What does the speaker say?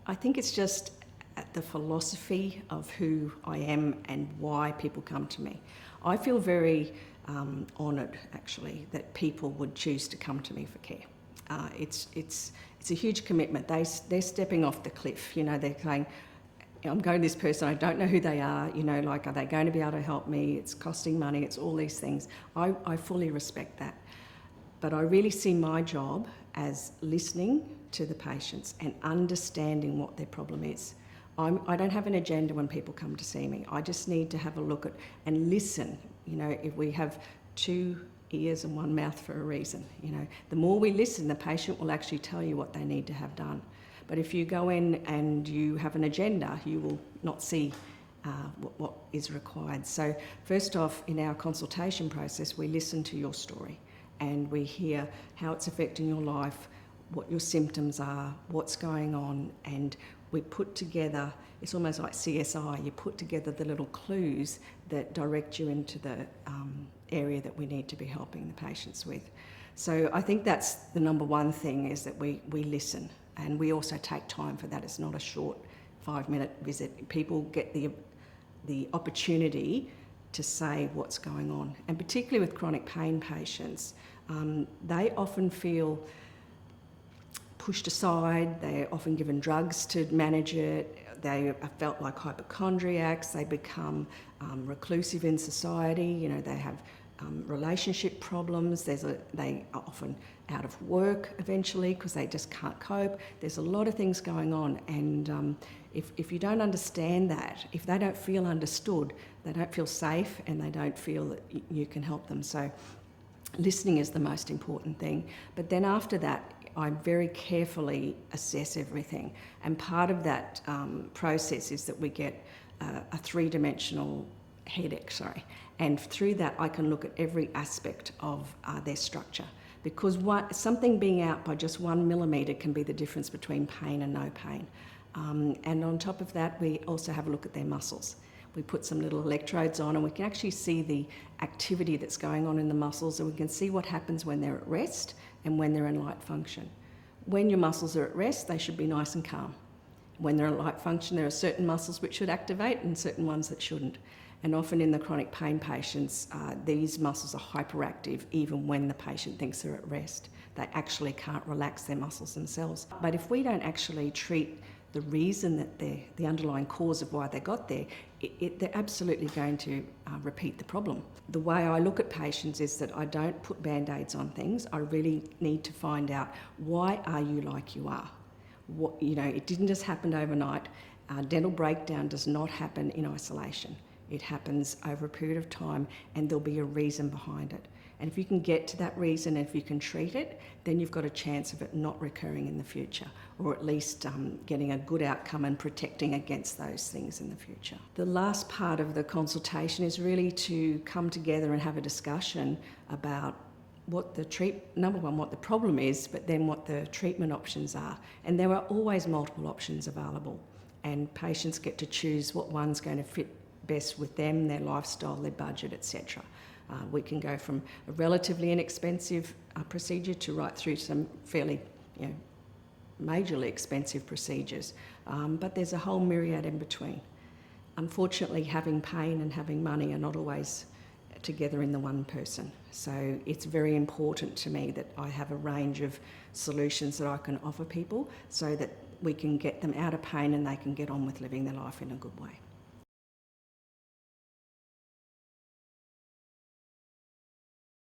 I think it's just the philosophy of who I am and why people come to me. I feel very honoured, actually, that people would choose to come to me for care. It's a huge commitment. They're stepping off the cliff. You know, they're saying, I'm going to this person, I don't know who they are, you know, like, are they going to be able to help me? It's costing money, it's all these things. I fully respect that. But I really see my job as listening to the patients and understanding what their problem is. I don't have an agenda when people come to see me. I just need to have a look at and listen. You know, if we have 2 ears and 1 mouth for a reason, you know, the more we listen, the patient will actually tell you what they need to have done. But if you go in and you have an agenda, you will not see what is required. So first off, in our consultation process, we listen to your story and we hear how it's affecting your life, what your symptoms are, what's going on, and we put together, it's almost like CSI, you put together the little clues that direct you into the area that we need to be helping the patients with. So I think that's the number one thing, is that we listen, and we also take time for that. It's not a short 5-minute visit. People get the opportunity to say what's going on, and particularly with chronic pain patients, they often feel pushed aside, they're often given drugs to manage it, they are felt like hypochondriacs, they become reclusive in society, you know, they have relationship problems, they are often out of work eventually because they just can't cope. There's a lot of things going on, and if you don't understand that, if they don't feel understood, they don't feel safe and they don't feel that you can help them. So listening is the most important thing. But then after that, I very carefully assess everything, and part of that process is that we get a 3-dimensional head X-ray, and through that I can look at every aspect of their structure, because something being out by just 1 millimetre can be the difference between pain and no pain. And on top of that, we also have a look at their muscles. We put some little electrodes on and we can actually see the activity that's going on in the muscles, and we can see what happens when they're at rest and when they're in light function. When your muscles are at rest, they should be nice and calm. When they're in light function, there are certain muscles which should activate and certain ones that shouldn't. And often in the chronic pain patients, these muscles are hyperactive even when the patient thinks they're at rest. They actually can't relax their muscles themselves. But if we don't actually treat the reason that the underlying cause of why they got there, they're absolutely going to repeat the problem. The way I look at patients is that I don't put band-aids on things. I really need to find out, why are you like you are? You know, it didn't just happen overnight. Dental breakdown does not happen in isolation. It happens over a period of time, and there'll be a reason behind it. And if you can get to that reason, and if you can treat it, then you've got a chance of it not recurring in the future, or at least getting a good outcome and protecting against those things in the future. The last part of the consultation is really to come together and have a discussion about what number one, what the problem is, but then what the treatment options are. And there are always multiple options available, and patients get to choose what one's going to fit best with them, their lifestyle, their budget, etc. We can go from a relatively inexpensive procedure to right through some fairly, majorly expensive procedures. But there's a whole myriad in between. Unfortunately, having pain and having money are not always together in the one person. So it's very important to me that I have a range of solutions that I can offer people so that we can get them out of pain and they can get on with living their life in a good way.